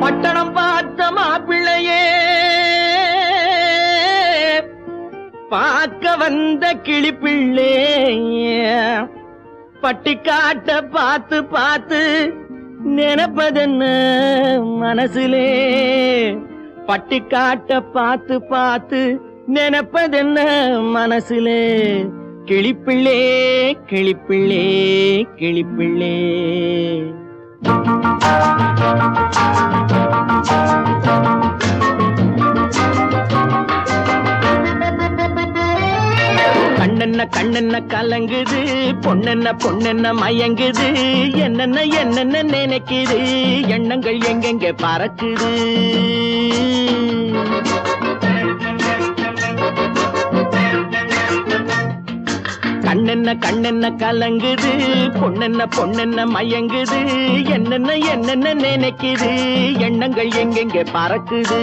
பட்டணம் பார்த்த மாப்பிள்ளையே பார்க்க வந்த கிளிப்பிள்ளே பட்டிக்காட்ட பார்த்து பார்த்து நினைப்பதென்ன மனசுலே பட்டிக்காட்ட பார்த்து பார்த்து நினைப்பதென்ன மனசுலே கிளிப்பிள்ளே கிளிப்பிள்ளே கிளிப்பிள்ளே கண்ணென்ன கண்ணென்ன கலங்குது பொண்ணென்ன பொண்ணென்ன மயங்குது என்னென்ன என்னென்ன நினைக்குது எண்ணங்கள் எங்கெங்க பறக்குது கண்ணென்ன கண்ணென்ன கலங்குது பொண்ணென்ன பொண்ணென்ன மயங்குது என்னென்ன என்னென்ன நினைக்குது எண்ணங்கள் எங்கெங்க பறக்குது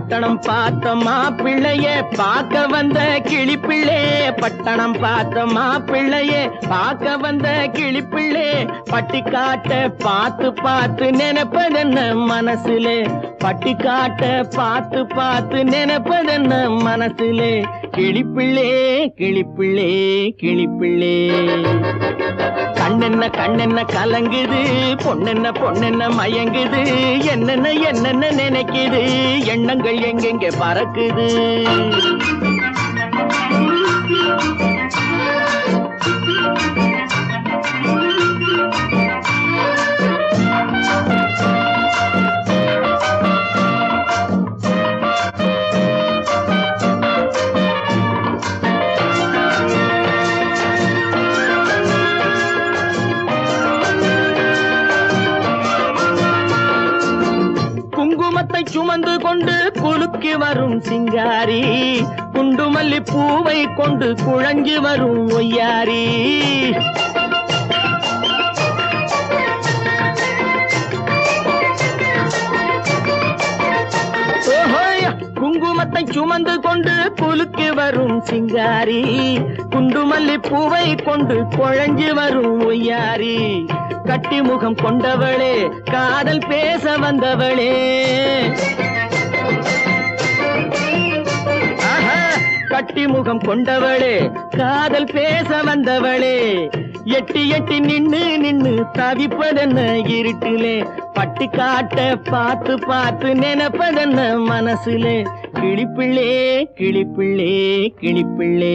பட்டணம் பார்த்த மாப்பிள்ளைய பார்க்க வந்த கிளிப்பிள்ளே பட்டணம் பார்த்த மாப்பிள்ளைய பார்க்க வந்த கிளிப்பிள்ளே பட்டிக்காட்ட பார்த்து பார்த்து நினைப்பதென்ன மனசுலே பட்டிக்காட்ட பார்த்து பார்த்து நினைப்பதென்ன மனசுலே கிளிப்பிள்ளே கிளிப்பிள்ளே கிளிப்பிள்ளே கண்ணென்ன கண்ணென்ன கலங்குது பொண்ணென்ன பொண்ணென்ன மயங்குது என்னென்ன என்னென்ன நினைக்குது எண்ணங்கள் எங்கெங்க பறக்குது சுமந்து கொண்டு குலுக்கி வரும் சிங்காரி குண்டுமல்லி பூவை கொண்டு குழஞ்சி வரும் ஒய்யாரி குங்குமத்தை சுமந்து கொண்டு குலுக்கி வரும் சிங்காரி குண்டுமல்லி பூவை கொண்டு குழஞ்சி வரும் ஒய்யாரி கட்டி முகம் கொண்டவளே காதல் பேச வந்தவளே கட்டி முகம் கொண்டவளே காதல் பேச வந்தவளே எட்டி எட்டி நின்னு நின்னு தவிப்பதென்ன இருட்டிலே பட்டிக்காட்ட பார்த்து பார்த்து நினைப்பதென்ன மனசுலே கிளிப்பிள்ளே கிளிப்பிள்ளே கிளிப்பிள்ளே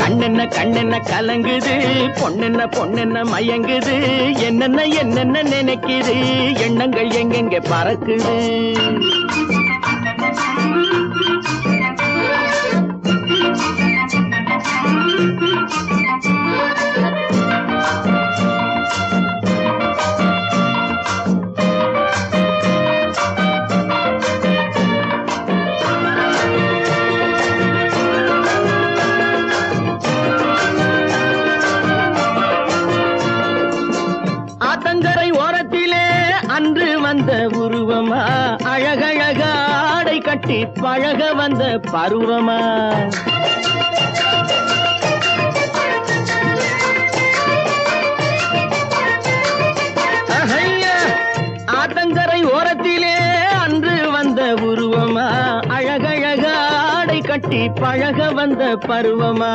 கண்ணென்ன கண்ணென்ன கலங்குது பொண்ணென்ன பொண்ணென்ன மயங்குது என்னென்ன என்னென்ன நினைக்குது எண்ணங்கள் எங்கெங்க பறக்குது வந்த உருவமா அழகழக ஆடை கட்டி பழக வந்த பருவமா ஆத்தங்கரை ஓரத்திலே அன்று வந்த உருவமா அழகழக ஆடை கட்டி பழக வந்த பருவமா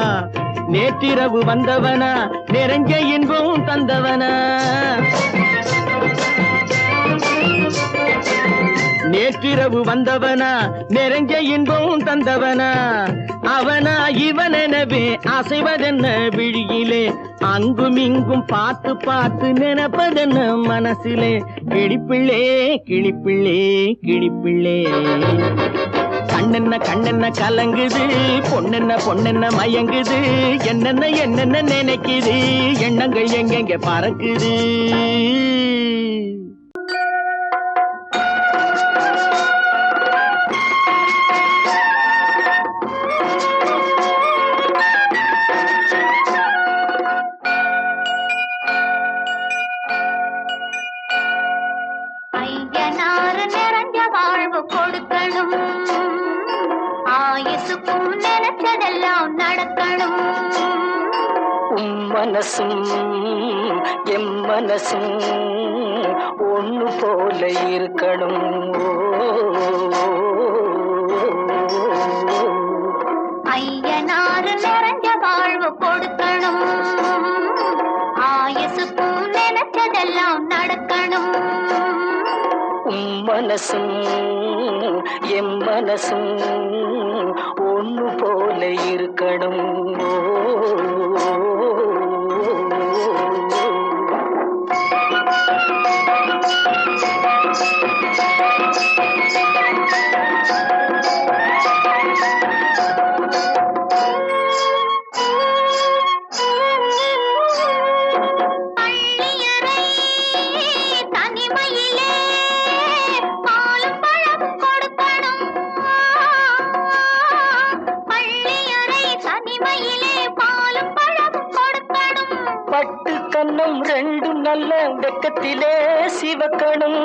நேற்றிரவு வந்தவனா நிறைஞ்ச இன்பம் தந்தவனா நேற்றிரவு வந்தவனா நிறைஞ்ச இன்பம் தந்தவனா அவனா இவனெனவே அசைவதென்ன விழியிலே அங்கும் இங்கும் பார்த்து பார்த்து நினைப்பதென்ன மனசிலே கிளிப்பிள்ளே கிளிப்பிள்ளே கிளிப்பிள்ளே கண்ணென்ன கண்ணென்ன கலங்குது பொண்ணென்ன பொண்ணென்ன மயங்குது என்னென்ன என்னென்ன நினைக்குது எண்ணங்கள் எங்கெங்க பறக்குது ஆயுசுக்கும் நினைச்சதெல்லாம் நடக்கணும். மனசும் எம் மனசும் ஒண்ணு போல இருக்கணும். ஐயனாறு நிறைஞ்ச வாழ்வு கொடுக்கணும். ஆயுசுக்கும் நினைச்சதெல்லாம் நடக்கணும். மனசும் எம் மனசும் ஒண்ணு போல இருக்கணும். பட்டு கண்ணம் ரெண்டும் நல்ல வெக்கத்திலே சிவக்கணும்.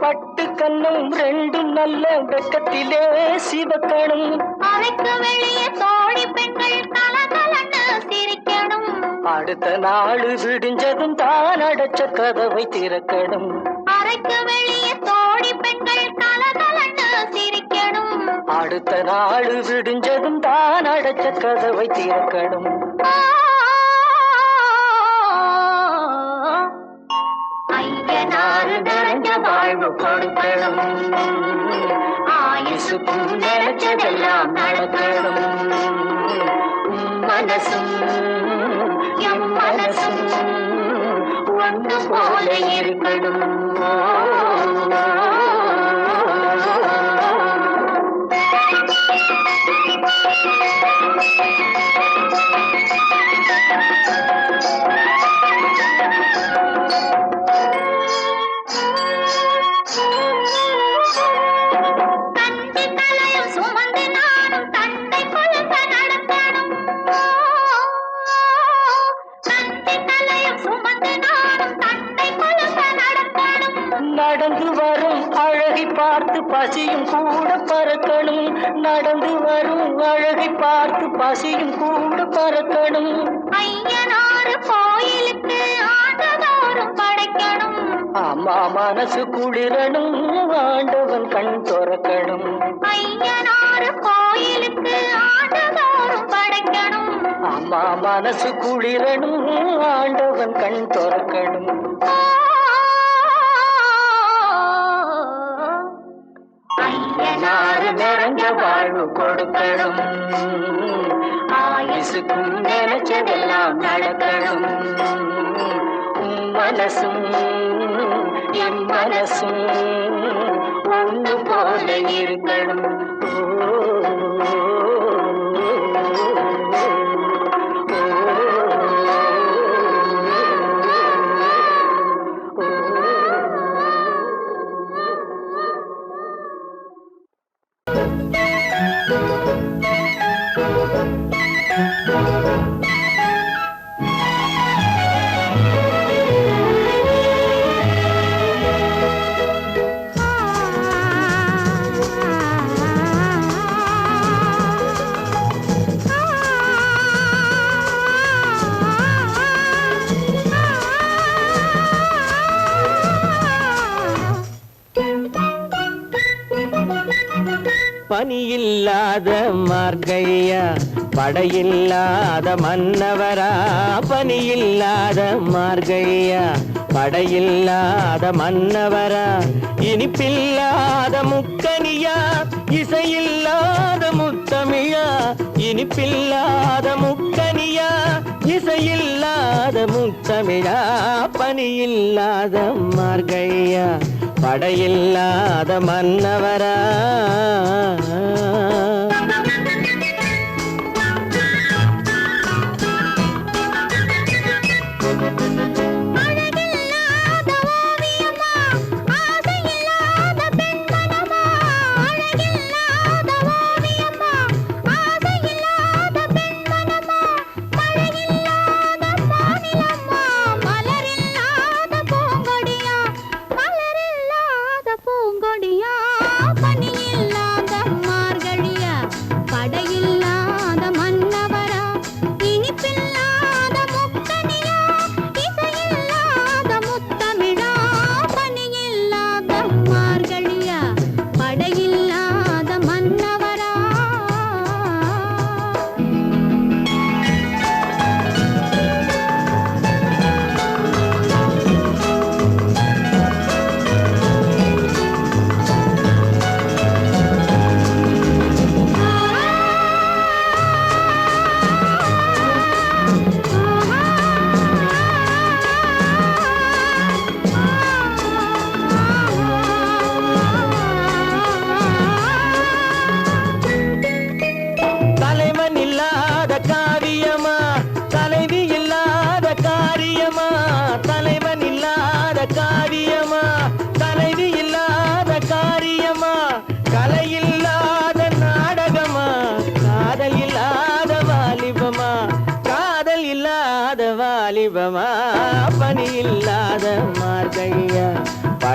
பட்டு கண்ணம் ரெண்டும் நல்ல வெக்கத்திலே சிவக்கணும். அறைக்கு வெளியே தோழி பெண்கள் கலகலன்னு சிரிக்கணும். அடுத்த நாள் விடிஞ்சதும் தான் அடைச்ச கதவை திறக்கணும். அறைக்கு வெளியே தோழி பெண்கள் கலகலன்னு சிரிக்கணும். அடுத்த நாள் விடிஞ்சதும் தான் அடைச்ச கதவை திறக்கணும். ஐயனாறு நிறைஞ்ச வாழ்வு கொடுக்கணும். ஆயுசுக்கும் நினைச்சதெல்லாம் நடக்கணும். மனசும் எம் மனசும் ஒன்று போல இருக்கணும். நடந்து வரும் அழகை பார்த்து பசியும் கூட பறக்கணும். நடந்து வரும் அழகை பார்த்து பசியும் கூட பறக்கணும். ஐயனாறு கோயிலுக்கு ஆண்டதோறும் படைக்கணும். அம்மா மனசு குளிரணும், ஆண்டவன் கண் துறக்கணும். ஐயனாறு கோயிலுக்கு ஆண்டதோறும் படைக்கணும். அம்மா மனசு குளிரணும், ஆண்டவன் கண் துறக்கணும். ஐயனாறு நிறைஞ்ச வாழ்வு கொடுக்கணும். ஆயுசுக்கும் நினைச்சதெல்லாம் நடக்கணும். மனசும் என் மனசும் ஒண்ணு போல இருக்கணும். பனியில்லாத மார்கழியா, படையில்லாத மன்னவரா. பனியில்லாத மார்கழியா, படையில்லாத மன்னவரா. இனிப்பில்லாத முக்கனியா, இசையில்லாத முத்தமிழா. இனிப்பில்லாத முக்கனியா, இசையில்லாத முத்தமிழா. பனியில்லாத மார்கழியா, படையில்லாத மன்னவரா. பூங்கொடியா பனியில்லா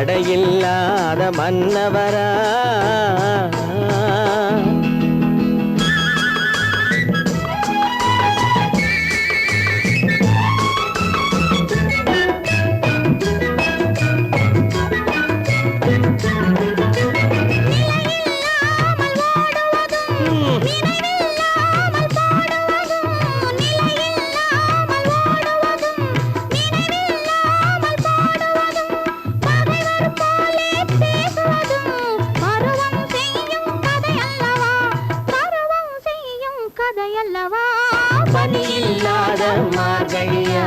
படையில்லாத மன்னவரா பணியில்லாத மார்கழியா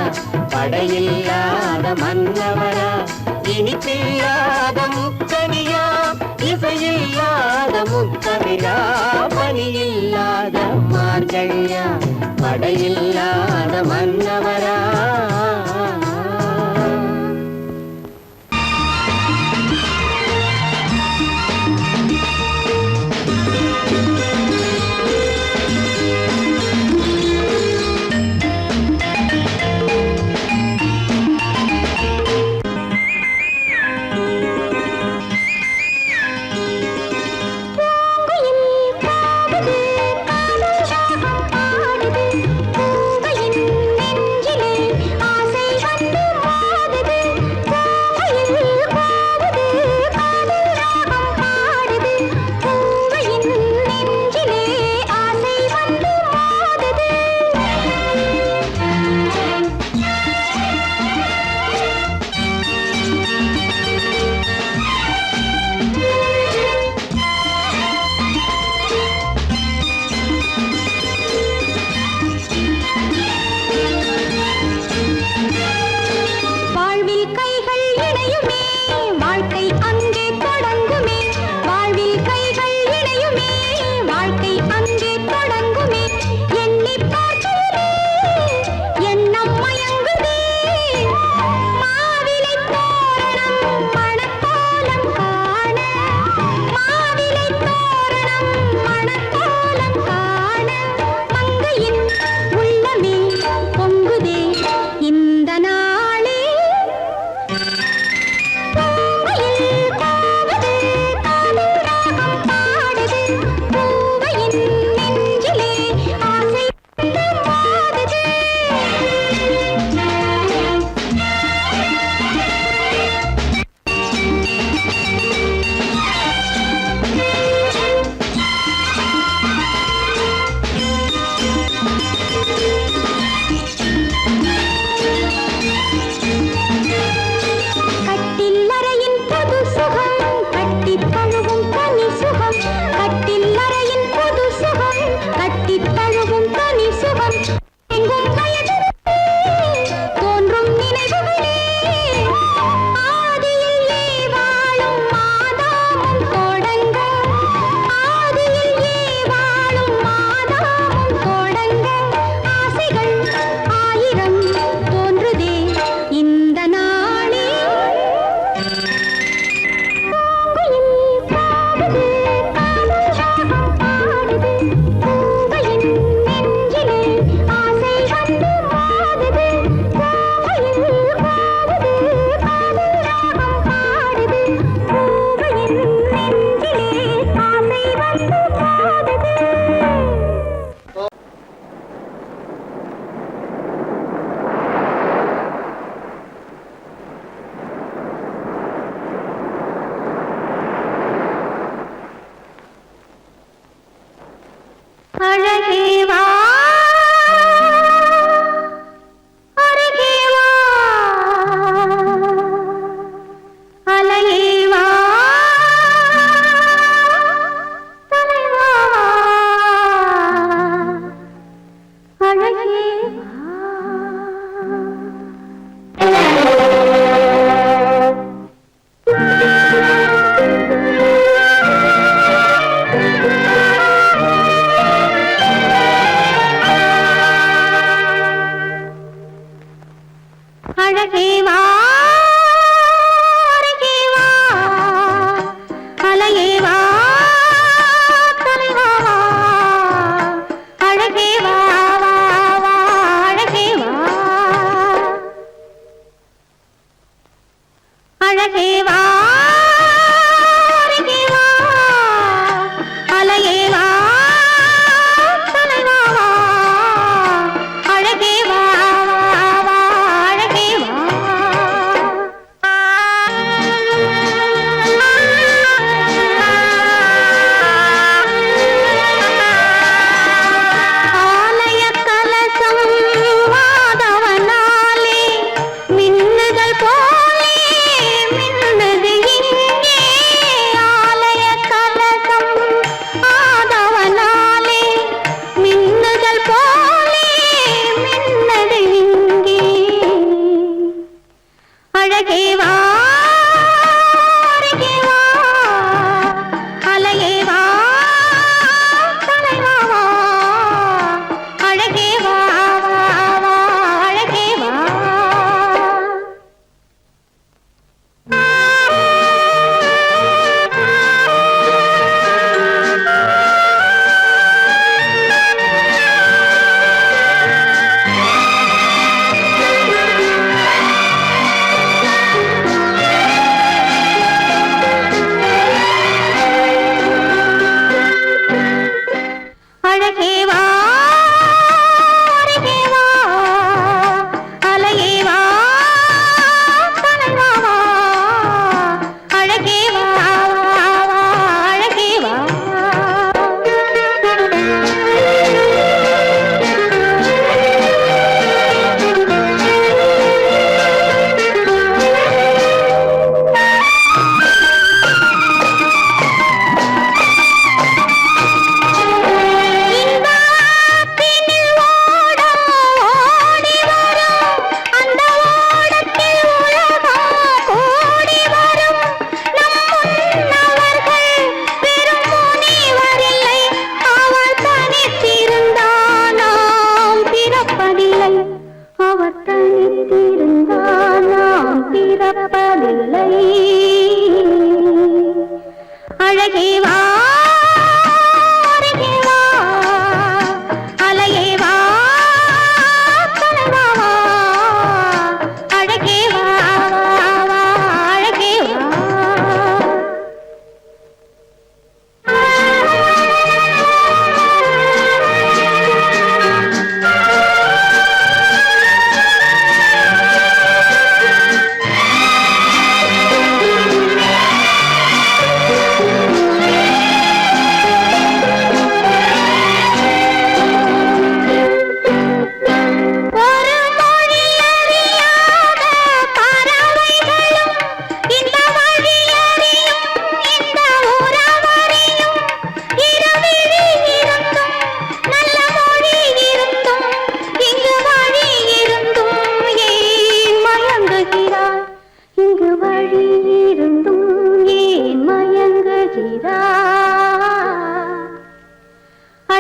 படையில்லாத மன்னவரா இனிப்பில்லாத முக்கனியா இசையில்லாத முக்கவிரா பணியில்லாத மார்கழியா படையில்லாத மன்னவரா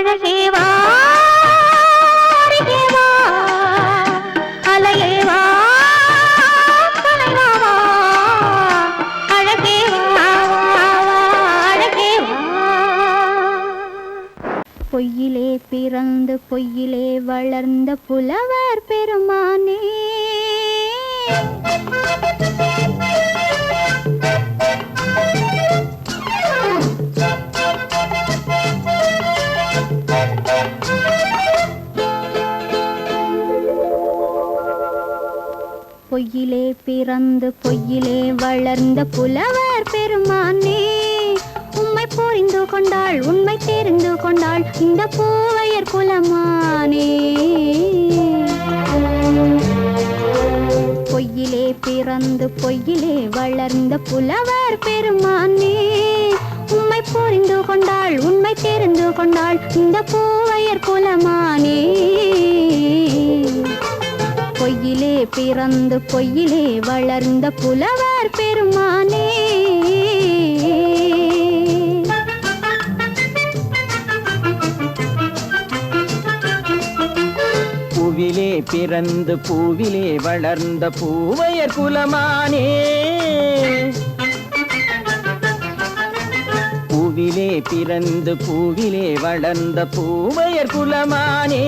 அழகேவா அருகேவா அலையேவா கலைவாவா அழகேவா அழகேவா பொய்யிலே பிறந்து பொய்யிலே வளர்ந்த புலவர் பெருமானே பொய்யிலே பிறந்து பொய்யிலே வளர்ந்த புலவர் பெருமானே உம்மை புரிந்து கொண்டாள் உண்மை தெரிந்து கொண்டாள் இந்த பூவையர் குலமானே பொய்யிலே பிறந்து பொய்யிலே வளர்ந்த புலவர் பெருமானே உம்மை புரிந்து கொண்டாள் உண்மை தெரிந்து கொண்டாள் இந்த பூவையர் குலமானே பொய்யிலே பிறந்து பொய்யிலே வளர்ந்த புலவர் பெருமானே பூவிலே பிறந்து பூவிலே வளர்ந்த பூவையர் குலமானே பூவிலே பிறந்து பூவிலே வளர்ந்த பூவையர் குலமானே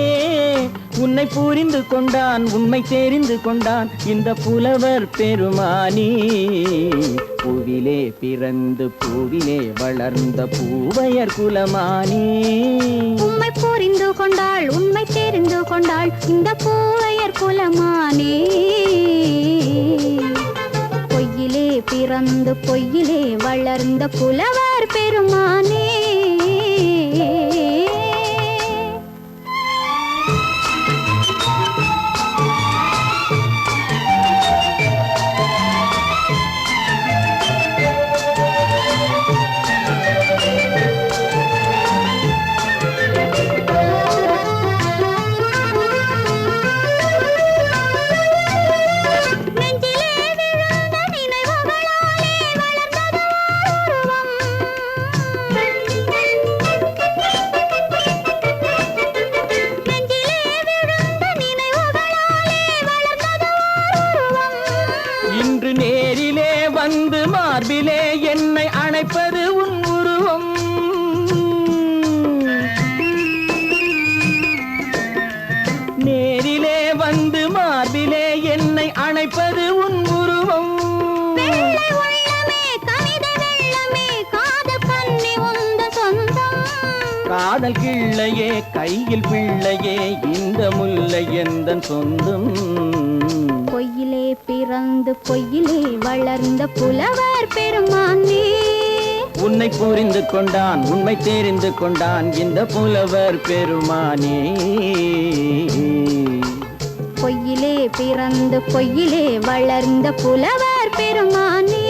உன்னை புரிந்து கொண்டான் உண்மை தெரிந்து கொண்டான் இந்த புலவர் பெருமானே பூவிலே பிறந்து பூவிலே வளர்ந்த பூவையர் குலமானே உம்மை புரிந்து கொண்டாள் உண்மை தெரிந்து கொண்டாள் இந்த பூவையர் குலமானே பொய்யிலே பிறந்து பொய்யிலே வளர்ந்த புலவர் பெருமானே இன்று நேரிலே வந்து மார்பிலே என்னை அணைப்பது உன் உருவம் நேரிலே வந்து மார்பிலே என்னை அணைப்பது உன் உருவம் காதல் கிள்ளையே கையில் பிள்ளையே இந்த முல்லை எந்தன் சொந்தம் பொய்யிலே பிறந்து பொய்யிலே வளர்ந்த புலவர் பெருமானே உன்னை புரிந்து கொண்டான் உண்மை தெரிந்து கொண்டான் இந்த புலவர் பெருமானே பொய்யிலே பிறந்து பொய்யிலே வளர்ந்த புலவர் பெருமானே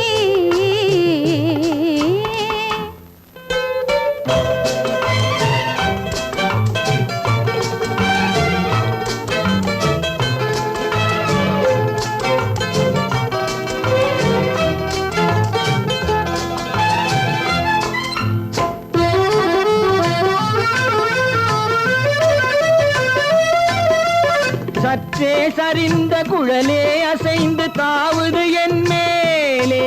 சற்றே சரிந்த குழலே அசைந்து தாவுது என் மேலே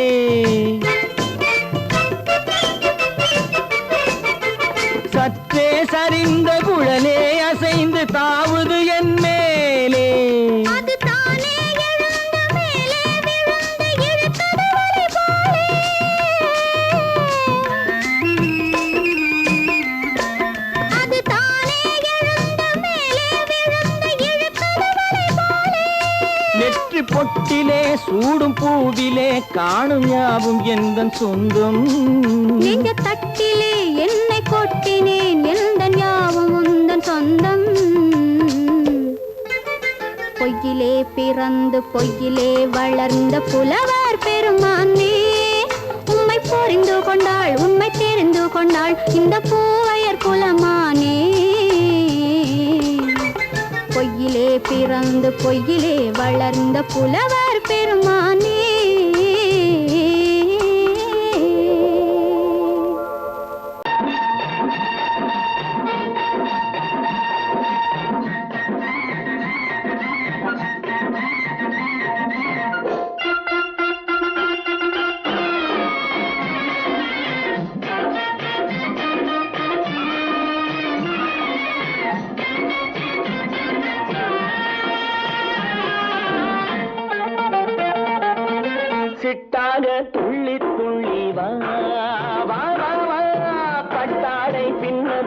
சற்றே சரிந்த குழலே அசைந்து தாவுது என் மேலே நெற்றி பொட்டிலே சூடும் பூவிலே காணும் யாவும் எந்தன் சொந்தம் நெஞ்ச தட்டிலே என்னை கொட்டினேன் எந்தன் யாவும் உந்தன் சொந்தம் பொய்யிலே பிறந்து பொய்யிலே வளர்ந்த புலவர் பெருமானே உம்மை புரிந்து கொண்டாள் உண்மை தெரிந்து கொண்டாள் இந்த பூவையர் குலமானே பொய்யிலே பிறந்து பொய்யிலே வளர்ந்த புலவர் பெருமானே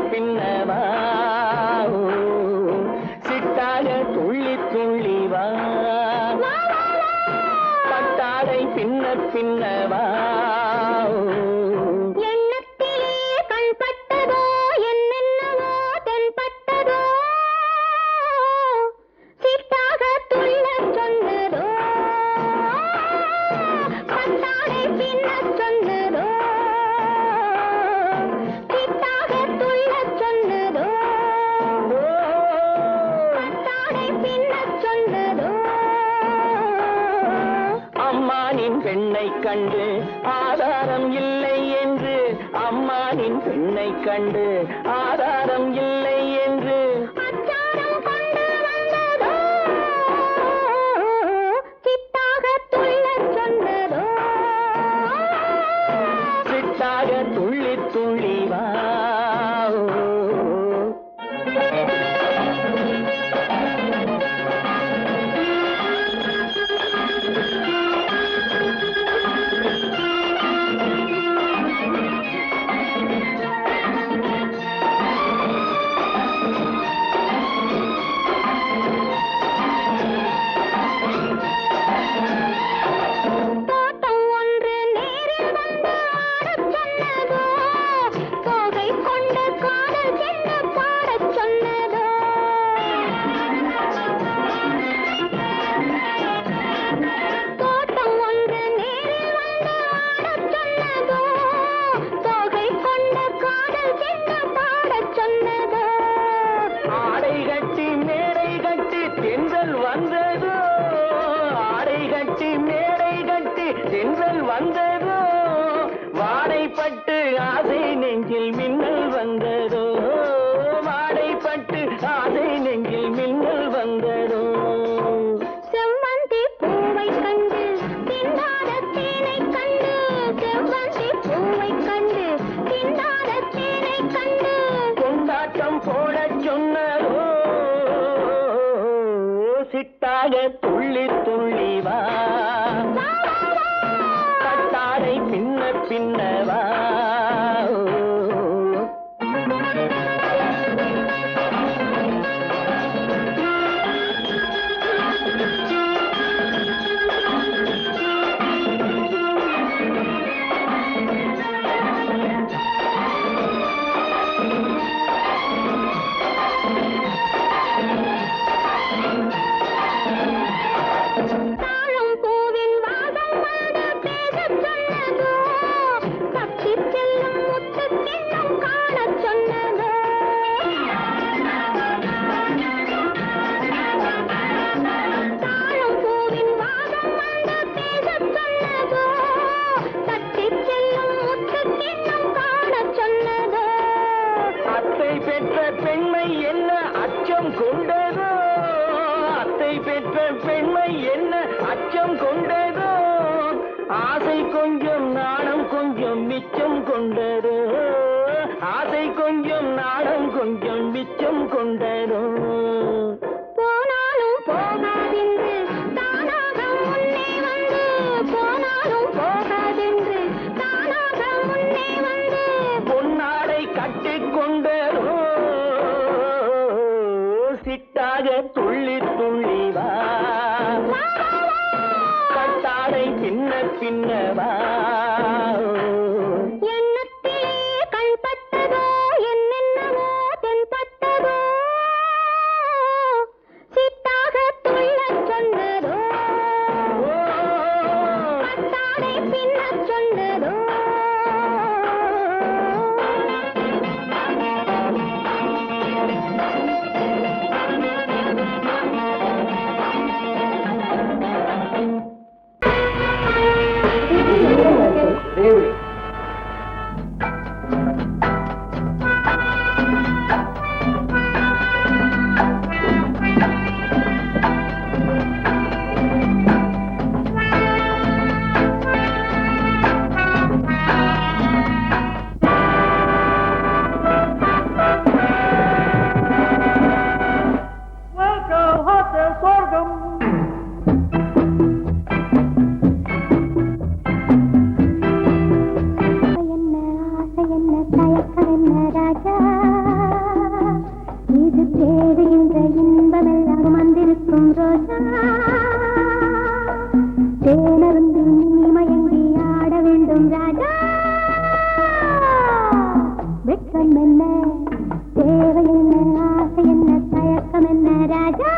பின்னவா சிட்டாக துள்ளி துள்ளி வா பட்டாடை பின்ன பின்னவா எண்ணத்திலே கண்பட்டதோ என்னென்னவோ தென்பட்டதோ சிட்டாக துள்ளச் சொன்னதோ பட்டாடை பின்னச் சொன்னதோ சிட்டாக துள்ளச் சொன்னதோ பட்டாடை பின்னச் சொன்னதோ அம்மானின் பெண்ணை கண்டு ஆதாரம் இல்லை என்று அம்மானின் பெண்ணை கண்டு ஆதாரம் இல்லை என்று அச்சாரம் கொண்டு வந்ததோ சிட்டாக துள்ளச் சொன்னதோ சிட்டாக துள்ளி துள்ளி வா தோட்டம் ஒன்று நேரில் வந்து ஆடச் சொன்னதோ தோகை கொண்ட காதல் என்ன பாடச் சொன்னதோ தோட்டம் ஒன்று நேரில் வந்து ஆடச் சொன்னதோ தோகை கொண்ட காதல் என்ன பாடச் சொன்னதோ ஆடை கட்டி மேடை கட்டி தென்றல் வந்ததோ ஆடை கட்டி மேடை கட்டி தென்றல் வந்ததோ வாடைப்பட்டு ஆசை நெஞ்சில் மின்னல் வந்ததோ வாடைப்பட்டு ஆசை நெஞ்சில் மின்னல் வந்ததோ செவ்வந்தி பூவை கண்டு திண்டாத தேனை கண்டு செவ்வந்தி பூவை கண்டு திண்டாத தேனை கண்டு கொண்டாட்டம் போடச் சொன்னதோ சிட்டாக துள்ளி துள்ளி வா கட்டாடை பின்ன பின்னவா தாழம் பூவின் வாசம் வந்து பேசச் சொன்னதோ தப்பிச் செல்லும் முத்துக் கிண்ணம் காணச் சொன்னதோ தாழம் பூவின் வாசம் வந்து பேசச் சொன்னதோ தப்பிச் செல்லும் முத்துக் கிண்ணம் காணச் சொன்னதோ அத்தை பெற்ற பெண்மை என்ன அச்சம் கொண்டதோ அத்தை பெற்ற பெண்மை என்ன அச்சம் கொண்டதோ ஆசை கொஞ்சம் நாணம் கொஞ்சம் மிச்சம் கொண்டதோ ஆசை கொஞ்சம் நாணம் கொஞ்சம் மிச்சம் கொண்டதோ போனாலும் போகாதென்று தானாக முன்னே வந்து போனாலும் போகாதென்று தானாக முன்னே வந்து பொன்னாடை கட்டிக்கொண்டதோ சிட்டாக துள்ளி துள்ளி வா கட்டாடை பின்ன பின்னவா எண்ணத்திலே கண்பட்டதோ என்னென்னவோ தென்பட்டதோ சிட்டாக துள்ளச் சொன்னதோ பட்டாடை பின்னச் சொன்னதோ தேவை என்ன ஆசை என்ன தயக்கம் என்ன ராஜா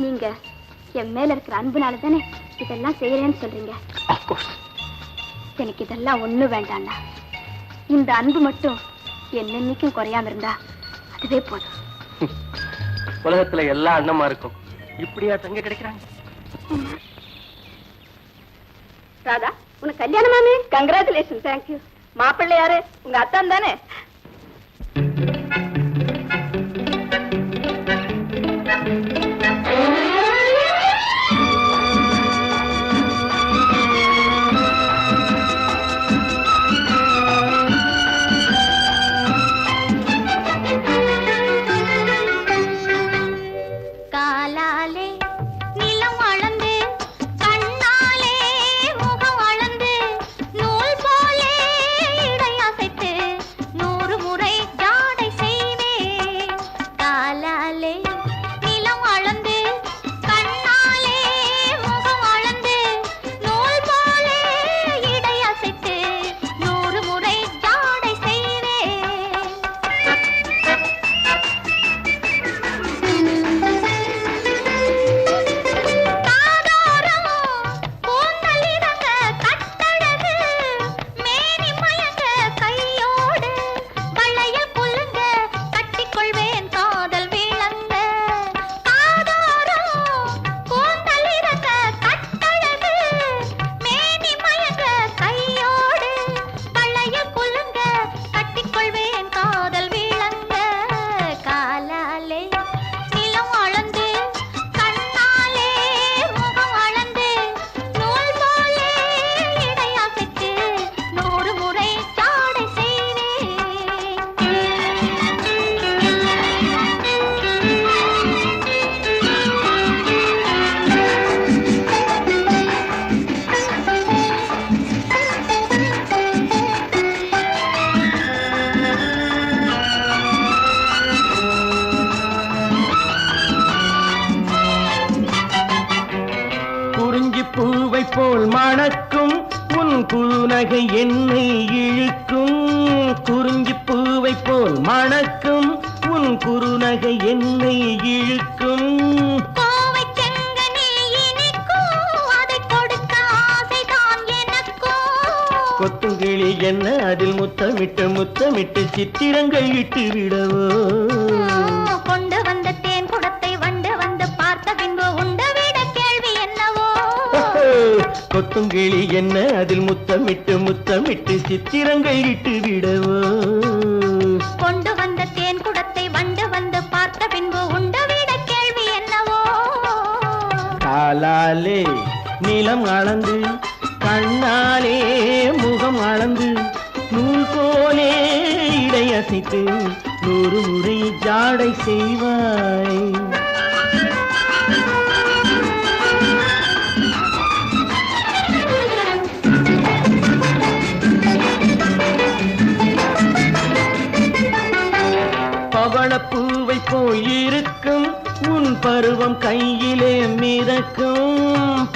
நீங்க என் மேல இருக்கிற அன்புனால தானே இதெல்லாம் செய்யறேன்னு சொல்றீங்க. எனக்கு இதெல்லாம் ஒண்ணு வேண்டாம்னா இந்த அன்பு மட்டும் என்னன்னைக்கும் குறையாம இருந்தா அதுவே போதும். உலகத்துல எல்லா அண்ணமா இருக்கும் இப்படியா தங்க கிடைக்கிறாங்க. ராதா உனக்கு கல்யாணமாமே? கங்க்ராச்சுலேஷன். தேங்க்யூ. மாப்பிள்ளை யாரு? உங்க அத்தான் தானே? போல் மணக்கும் உன் புன்னகை என்னை இழுக்கும். குறிஞ்சி பூவை போல் மணக்கும் உன் குறுநகை என்னை இழுக்கும். கொத்துங்கிளி கிளி என்ன அதில் முத்தமிட்டு முத்தமிட்டு சித்திரங்கள் இட்டு விடவோ கொண்டு வந்த தேன் குடத்தை வண்டு வந்து பார்த்த பின்பு உண்டு விட கேள்வி என்னவோ கொத்துங்கிளி என்ன அதில் முத்தமிட்டு முத்தமிட்டு சித்திரங்கள் இட்டு விடவோ கொண்டு வந்த தேன் குடத்தை வண்டு வந்து பார்த்த பின்பு உண்டு விட கேள்வி என்னவோ காலாலே நிலம் அளந்து கண்ணாலே முகம் அளந்து நூல் போலே இடையசைத்து 100 முறை ஜாடை செய்வாய் பவளப்பூவை போயிருக்கும் உன் பருவம் கையிலே மிதக்கும்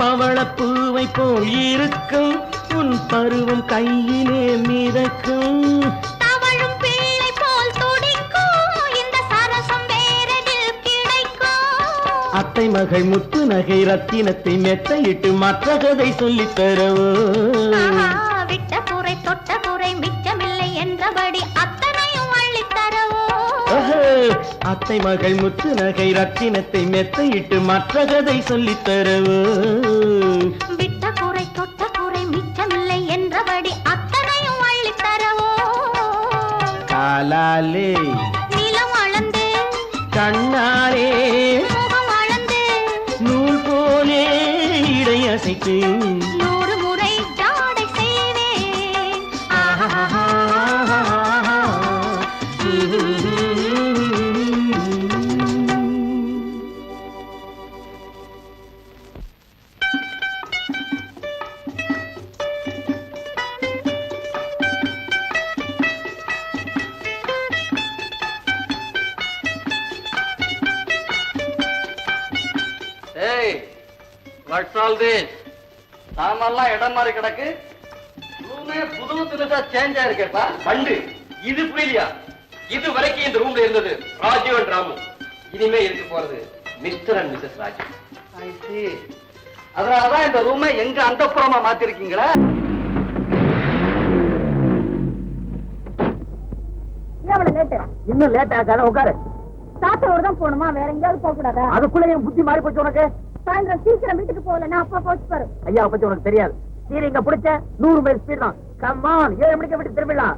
பவளப்பூவை போயிருக்கும் உன் பருவம் கையிலே மிதக்கும் தவழும் பிள்ளை போல் துடிக்கும் இந்த சரசம் வேறெதில் கிடைக்கும் அத்தை மகள் முத்து நகை ரத்தினத்தை மெத்தையிட்டு மற்ற கதை சொல்லித் தரவோ விட்ட குறை தொட்ட குறை மிச்சமில்லை என்றபடி அத்தனையும் அள்ளித் தரவோ அத்தை மகள் முத்து நகை ரத்தினத்தை மெத்தையிட்டு மற்ற கதை சொல்லித் தரவோ விட்ட குறை தொட்ட குறை மிச்சமில்லை என்றபடி அத்தனையும் அள்ளித் தரவோ காலாலே நிலம் அளந்து கண்ணாலே முகம் அளந்து நூல் போலே இடையசைத்து 100 முறை ஜாடை செய்வேன் What's all this? சாமெல்லாம் இடம் மாதிரி கிடக்கு ரூமே புது தினசா சேஞ்ச் ஆயிருக்கேப்பா பண்டு இது புரியலையா இது வரைக்கும் இந்த ரூம்ல இருந்தது ராஜீவ் அண்ட் ராமு இனிமே இருக்க போறது மிஸ்டர் அண்ட் மிஸ்ஸஸ் ராஜு அதனாலதான் இந்த ரூமை எங்க அந்தப்புறமா மாத்திருக்கீங்களா இன்னும் லேட் ஆகாத உட்காரு சாத்தோடு தான் போகணுமா வேற எங்கேயாவது போக கூடாதா அதுக்குள்ள என் புத்தி மாறி போச்சு உனக்கு சாயந்தரம் சீக்கிரம் வீட்டுக்கு போகல நான் அப்பா போச்சு பாரு ஐயா பத்தி உனக்கு தெரியாது நீங்க பிடிச்ச 100 மைல் ஸ்பீட் தான் கம்மான் 7 மணிக்கு விட்டு திரும்பிடலாம்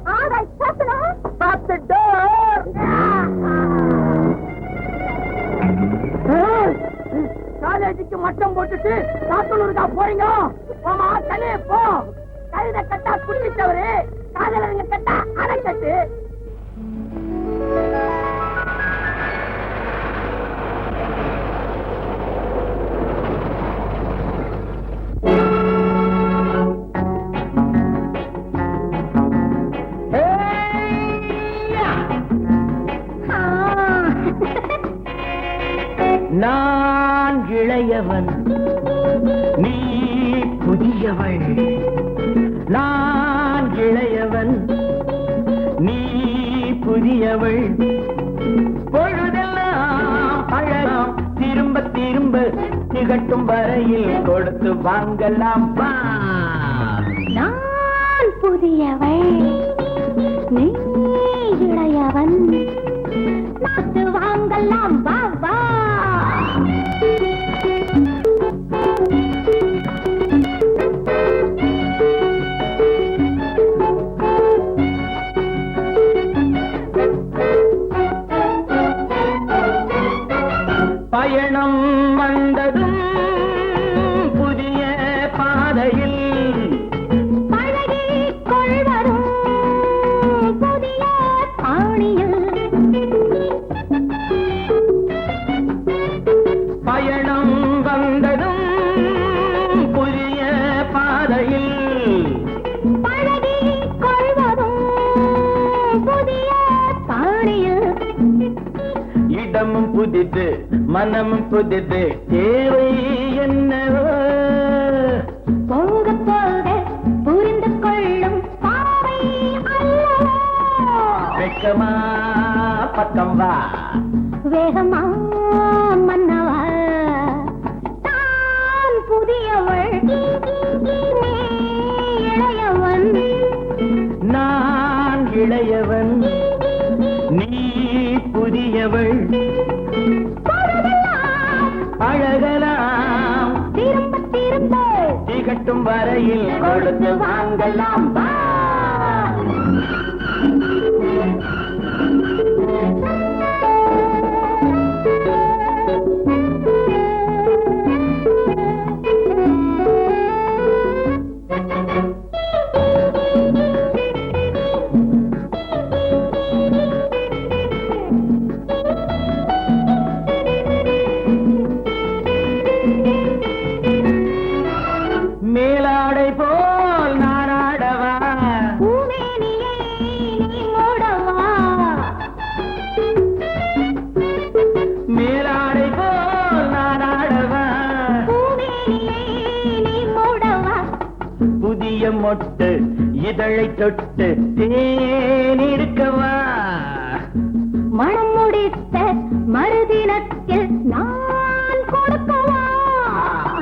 காலேஜுக்கு மட்டம் போட்டுட்டு சாத்தனூருக்கா போறீங்க போமா தலே போ கழுத கட்டா குடிச்சவரு காதலங்க கட்டா அரைக்கட்டு நான் இளையவன் நீ புதியவள் நான் இளையவன் நீ புதியவள் பொழுதெல்லாம் அழகாம் திரும்ப திரும்ப திகட்டும் வரையில் கொடுத்து வாங்கலாம் வா நான் புதியவள் நீ இளையவன் நாத்து வாங்கலாம் வா வா பயணம் வந்ததும் புதிய பாதையில் பழகிக் கொள்வரும் புதிய பாணியில் பயணம் வந்ததும் புதிய பாதையில் பழகிக் கொள்வரும் புதிய பாணியில் இடமும் புதிது மனமும் புதிது தேவை என்னவோ போக போக புரிந்து கொள்ளும் பாவை அல்லவோ வெக்கமா பக்கம் வா வேகமா மன்னவா தான் புதியவள் நீ இளையவன் இளையவன் நீ புதியவள் அழகலாம் திரும்ப திரும்ப திகட்டும் வரையில் கொடுத்து வாங்கலாம் வா. மேலாடை போல் நாராடவா பூமேனியை நீ மூடவா மேலாடை போல் நாராடவா பூமேனியை நீ மூடவா புதிய மொட்டு இதழை தொட்டு தேனிருக்கவா மனம் முடித்த மறுதினத்தில் நான் கொடுக்கவா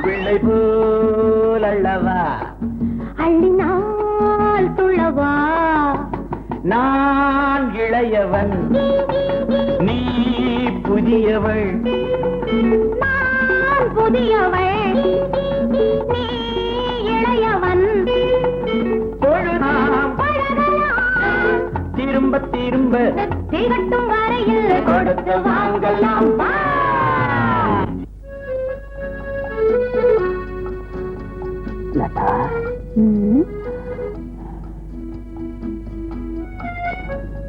பிள்ளை போல் அல்லவா அள்ளினால் துள்ளவா நான் இளையவன் நீ புதியவள் நான் புதியவள் நீ இளையவன் பொழுதாம் பழகலாம் திரும்ப திரும்ப திகட்டும் வரையில் கொடுத்து வாங்கலாம் வா. லதா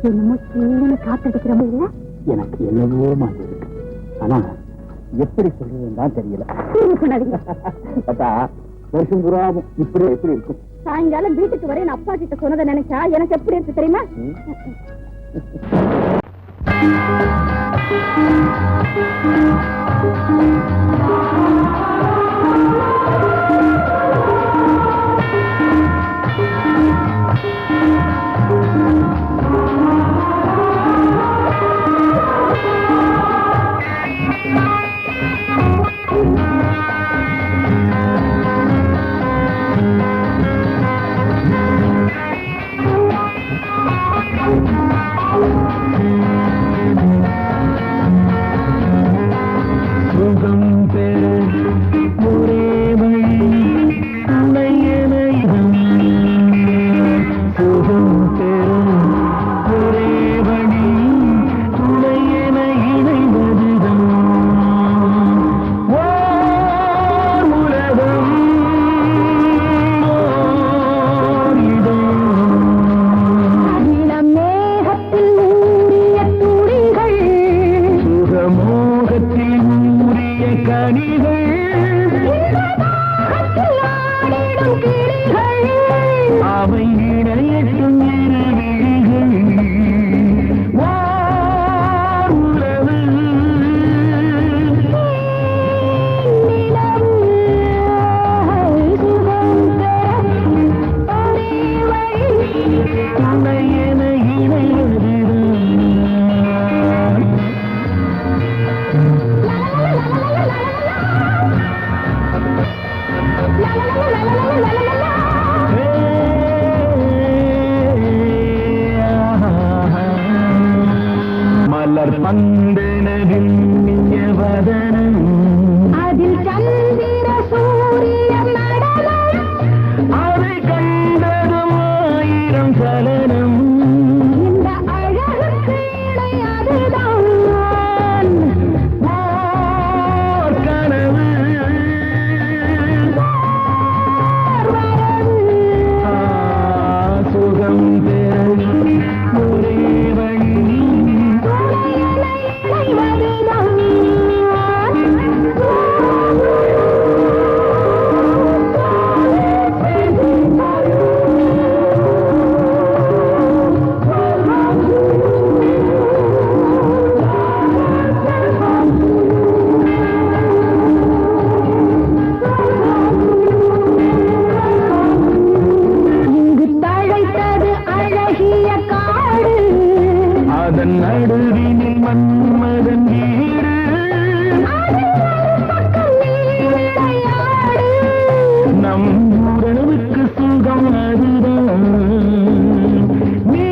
என்னமோ சின்ன காத்தடிக்கிற இல்ல எனக்கு என்னவோ மாதிரி இருக்கு. ஆனா எப்படி சொல்றதுன்னு தான் தெரியல. லதா வருஷம் புறாவும் இப்படி எப்படி இருக்கும்? சாயங்காலம் வீட்டுக்கு வர அப்பா கிட்ட சொன்னதை நினைச்சா எனக்கு எப்படி இருக்கு தெரியுமா? நம் உறவுக்கு சுகம் அதுதான். நீ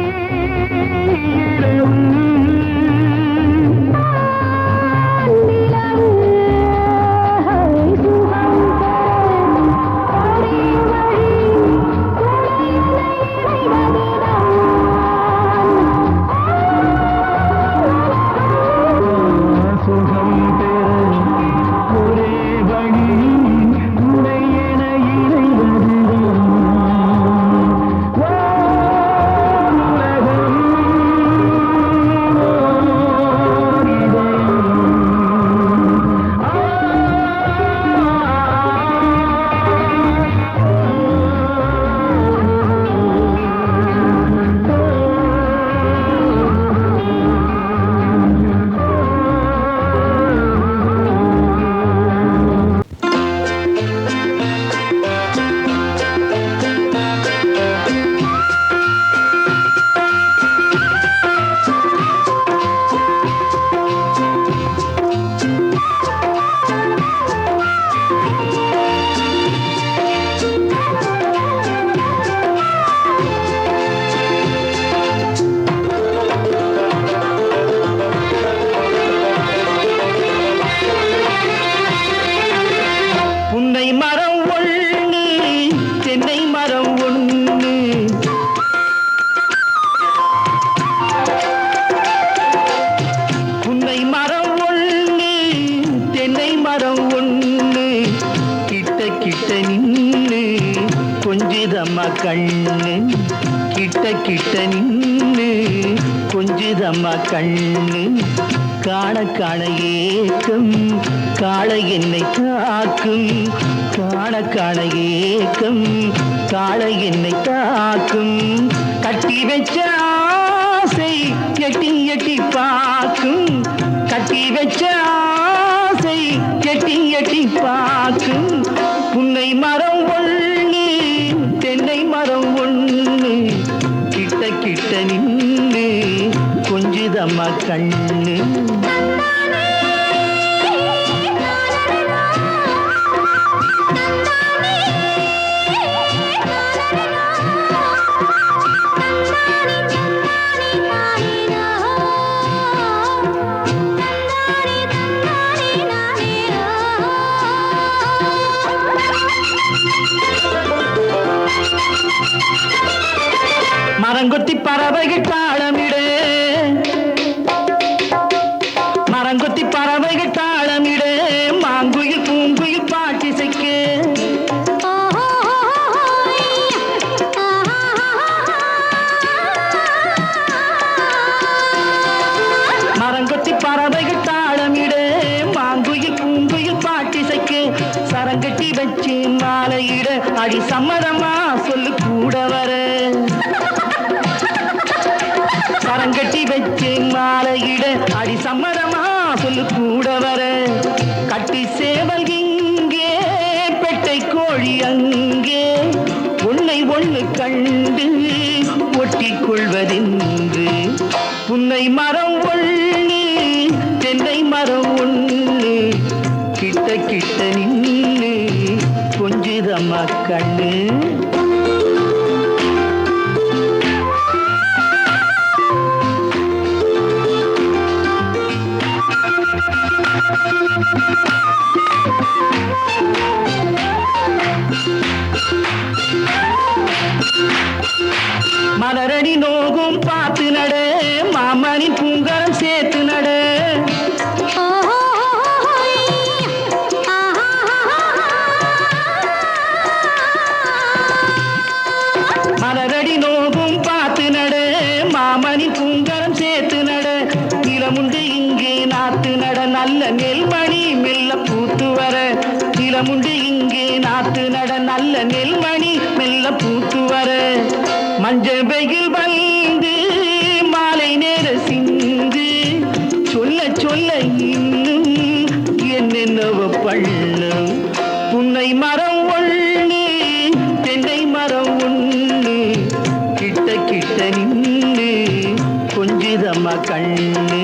கண்ணு கிட்ட கிட்ட நின்னு கொஞ்சுதம்மா கண்ணு காண காண ஏக்கம் காளை என்னை தாக்கும் காண காண ஏக்கம் காளை என்னை தாக்கும் கட்டி வச்ச ஆசை எட்டி எட்டி பார்க்கும் கட்டி வச்ச ஆசை எட்டி எட்டி பார்க்கும் புன்னை மரம் ஒண்ணு தென்னை மரம் ஒண்ணு கிட்ட கிட்ட நின்று கொஞ்சுதம்மா கண்ணு மரங்கொத்தி பறவைகள் தாளமிடு மரங்கொத்தி பறவைகள் தாளமிடு மாங்குயில் பூங்குயில் பாட்டிசைக்கு மரங்கொத்தி பறவைகள் தாளமிடு மாங்குயில் பூங்குயில் பாட்டிசைக்கு சரங்கட்டி வச்சு மாலையிட அடி சம்மதமா சொல்லு கூட வர சரங்கட்டி வச்சு மாலையிட அடி சம்மதமா சொல்லு கூட வர கட்டி சேவல் இங்கே பெட்டை கோழி அங்கே உன்னை ஒண்ணு கண்டு ஒட்டிக் கொள்வதென்று புன்னை மரம் ஒண்ணு தென்னை மரம் ஒண்ணு கிட்ட கிட்ட நின்று கொஞ்சுதம்மா கண்ணு மலரடி நோகும் பார்த்து நட மாமனின் பூங்கரம் சேர்த்து நட மலரடி நோகும் பார்த்து நட மாமனின் பூங்கரம் சேர்த்து நட நிலமுண்டு இங்கே நாத்து நட நல்ல நெல்மணி மெல்ல பூத்து வர நிலமுண்டு இங்கே நாத்து நட நல்ல நெல்மணி மெல்ல பூத்து வர மஞ்சள் வெயில் வந்து மாலை நேர சிந்து சொல்ல சொல்ல இன்னும் என்னென்னவ பண்ணும் புன்னை மரம் ஒண்ணு தென்னை மரம் ஒண்ணு கிட்ட கிட்ட நின்று கொஞ்சுதம்மா கண்ணு